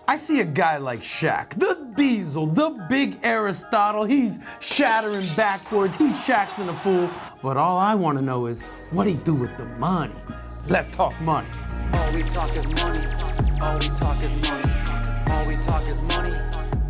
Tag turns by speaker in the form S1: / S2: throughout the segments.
S1: I see a guy like Shaq, the Diesel, the big Aristotle. He's shattering backboards, he's Shaq than a fool. But all I want to know is what he do with the money. Let's talk money.
S2: All we talk is money. All we talk is money. All we talk is money.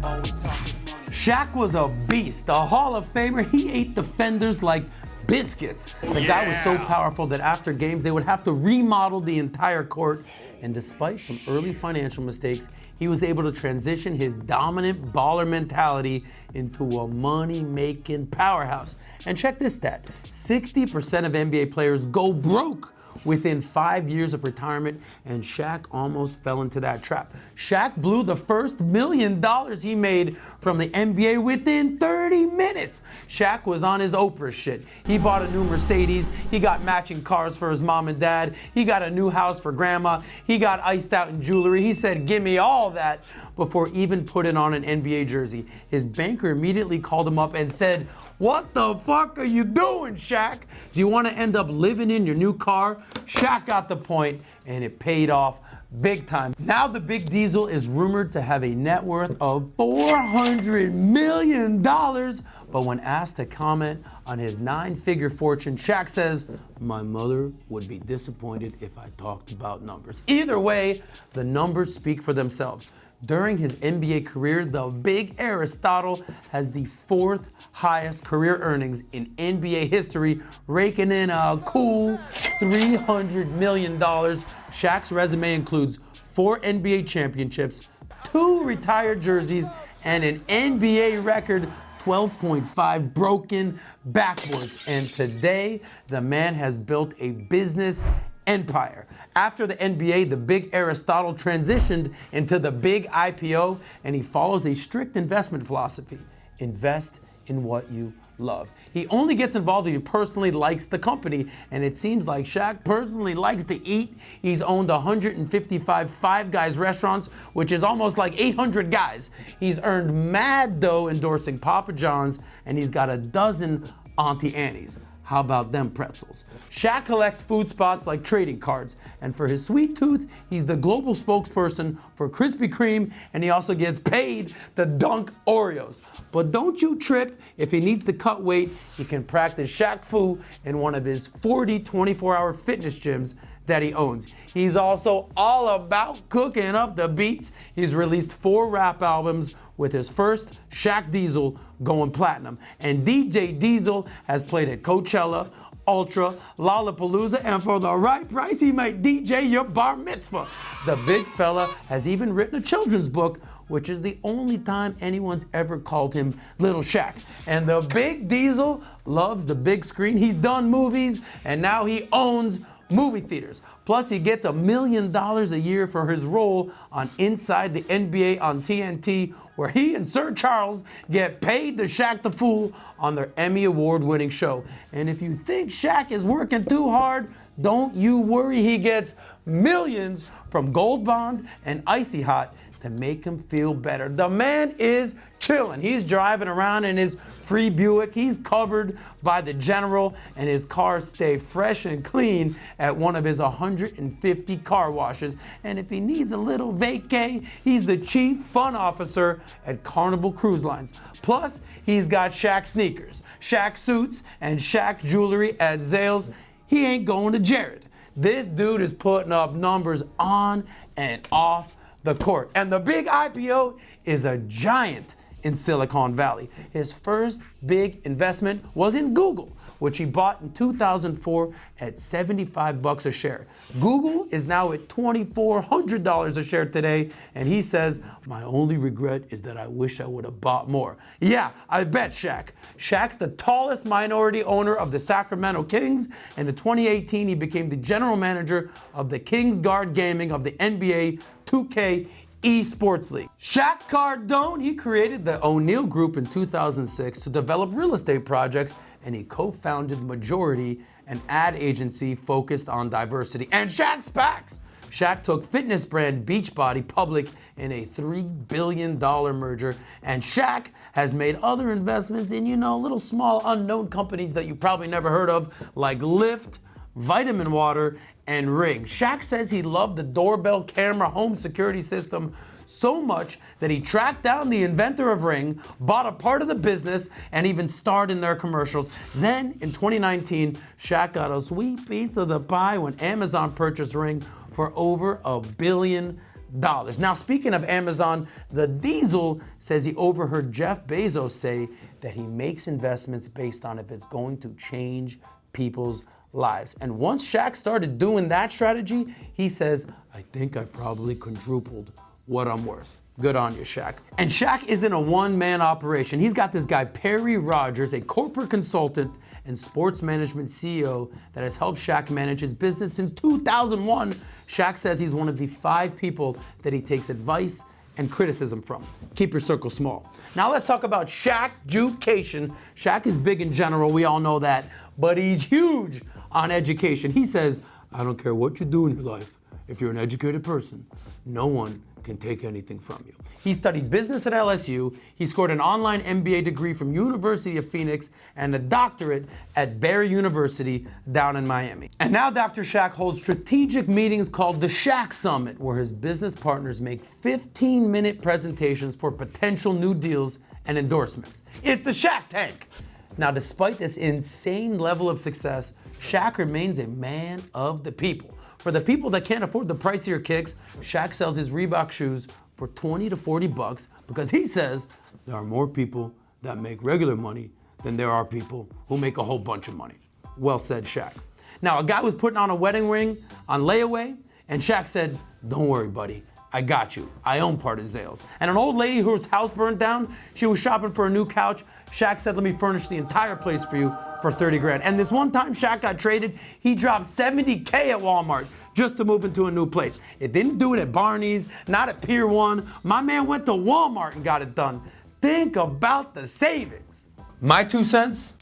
S2: All we talk is money.
S1: Shaq was a beast, a Hall of Famer. He ate defenders like biscuits. The guy was so powerful that after games, they would have to remodel the entire court. And despite some early financial mistakes, he was able to transition his dominant baller mentality into a money-making powerhouse. And check this stat, 60% of NBA players go broke within 5 years of retirement, and Shaq almost fell into that trap. Shaq blew the first $1 million he made from the NBA within 30 minutes. Shaq was on his Oprah shit. He bought a new Mercedes, he got matching cars for his mom and dad, he got a new house for grandma, he got iced out in jewelry. He said, "Give me all that," before even putting on an NBA jersey. His banker immediately called him up and said, "What the fuck are you doing, Shaq? Do you want to end up living in your new car?" Shaq got the point, and it paid off big time. Now the Big Diesel is rumored to have a net worth of $400 million, but when asked to comment on his 9-figure fortune, Shaq says, "My mother would be disappointed if I talked about numbers." Either way, the numbers speak for themselves. During his NBA career, the big Aristotle has the 4th highest career earnings in NBA history, raking in a cool $300 million. Shaq's resume includes 4 NBA championships, 2 retired jerseys, and an NBA record 12.5 broken backboards. And today, the man has built a business empire. After the NBA, the big Aristotle transitioned into the big IPO, and he follows a strict investment philosophy. Invest in what you love. He only gets involved if he personally likes the company, and it seems like Shaq personally likes to eat. He's owned 155 Five Guys restaurants, which is almost like 800 guys. He's earned mad dough endorsing Papa John's, and he's got a dozen Auntie Annie's. How about them pretzels? Shaq collects food spots like trading cards, and for his sweet tooth, he's the global spokesperson for Krispy Kreme, and he also gets paid to dunk Oreos. But don't you trip, if he needs to cut weight, he can practice Shaq Fu in one of his 40 24-hour fitness gyms that he owns. He's also all about cooking up the beats. He's released 4 rap albums, with his first, Shaq Diesel, going platinum. And DJ Diesel has played at Coachella, Ultra, Lollapalooza, and for the right price, he might DJ your bar mitzvah. The big fella has even written a children's book, which is the only time anyone's ever called him Little Shaq. And the Big Diesel loves the big screen. He's done movies, and now he owns movie theaters. Plus, he gets $1 million a year for his role on Inside the NBA on TNT, where he and Sir Charles get paid to Shaq the Fool on their Emmy Award-winning show. And if you think Shaq is working too hard, don't you worry, he gets millions from Gold Bond and Icy Hot to make him feel better. The man is chilling. He's driving around in his free Buick. He's covered by the General, and his cars stay fresh and clean at one of his 150 car washes. And if he needs a little vacay, he's the chief fun officer at Carnival Cruise Lines. Plus, he's got Shaq sneakers, Shaq suits, and Shaq jewelry at Zales. He ain't going to Jared. This dude is putting up numbers on and off the court. And the big IPO is a giant in Silicon Valley. His first big investment was in Google, which he bought in 2004 at $75 a share. Google is now at $2,400 a share today, and he says, "My only regret is that I wish I would have bought more." Yeah, I bet Shaq. Shaq's the tallest minority owner of the Sacramento Kings, and in 2018 he became the general manager of the Kings Guard Gaming of the NBA 2K Esports League. Shaq Cardone, he created the O'Neill Group in 2006 to develop real estate projects, and he co-founded Majority, an ad agency focused on diversity. And Shaq SPACs. Shaq took fitness brand Beachbody public in a $3 billion merger, and Shaq has made other investments in, little small unknown companies that you probably never heard of, like Lyft, Vitamin Water, and Ring. Shaq says he loved the doorbell camera home security system so much that he tracked down the inventor of Ring, bought a part of the business, and even starred in their commercials. Then in 2019, Shaq got a sweet piece of the pie when Amazon purchased Ring for over $1 billion. Now, speaking of Amazon, the Diesel says he overheard Jeff Bezos say that he makes investments based on if it's going to change people's lives. And once Shaq started doing that strategy, he says, I think I probably quadrupled what I'm worth. Good on you, Shaq. And Shaq isn't a one-man operation. He's got this guy, Perry Rogers, a corporate consultant and sports management CEO that has helped Shaq manage his business since 2001. Shaq says he's one of the 5 people that he takes advice and criticism from. Keep your circle small. Now let's talk about Shaq-jucation. Shaq is big in general, we all know that, but he's huge on education. He says, I don't care what you do in your life, if you're an educated person, no one can take anything from you. He studied business at LSU, he scored an online MBA degree from University of Phoenix and a doctorate at Barry University down in Miami. And now Dr. Shaq holds strategic meetings called the Shaq Summit, where his business partners make 15-minute presentations for potential new deals and endorsements. It's the Shaq Tank. Now, despite this insane level of success, Shaq remains a man of the people. For the people that can't afford the pricier kicks, Shaq sells his Reebok shoes for $20 to $40 because he says there are more people that make regular money than there are people who make a whole bunch of money. Well said, Shaq. Now, a guy was putting on a wedding ring on layaway, and Shaq said, don't worry, buddy. I got you. I own part of Zales. And an old lady whose house burned down, she was shopping for a new couch. Shaq said, let me furnish the entire place for you for 30 grand. And this one time Shaq got traded, he dropped $70K at Walmart just to move into a new place. It didn't do it at Barney's, not at Pier 1. My man went to Walmart and got it done. Think about the savings. My 2 cents,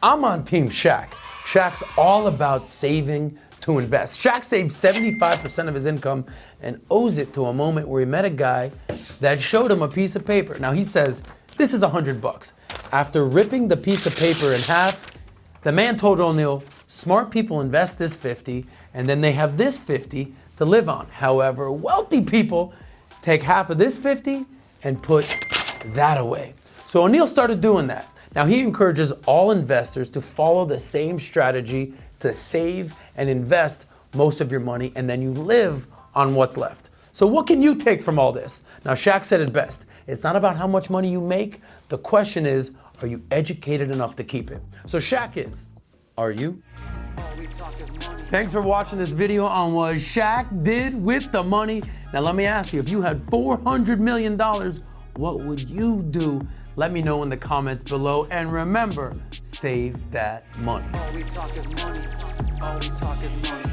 S1: I'm on Team Shaq. Shaq's all about saving to invest. Shaq saved 75% of his income and owes it to a moment where he met a guy that showed him a piece of paper. Now he says, this is $100. After ripping the piece of paper in half, the man told O'Neal, smart people invest this 50 and then they have this 50 to live on. However, wealthy people take half of this 50 and put that away. So O'Neal started doing that. Now he encourages all investors to follow the same strategy to save and invest most of your money, and then you live on what's left. So what can you take from all this? Now Shaq said it best. It's not about how much money you make. The question is, are you educated enough to keep it? So Shaq is. Are you? Thanks for watching this video on what Shaq did with the money. Now let me ask you, if you had $400 million, what would you do? Let me know in the comments below. And remember, save that money.
S2: All we talk is money. All we talk is money.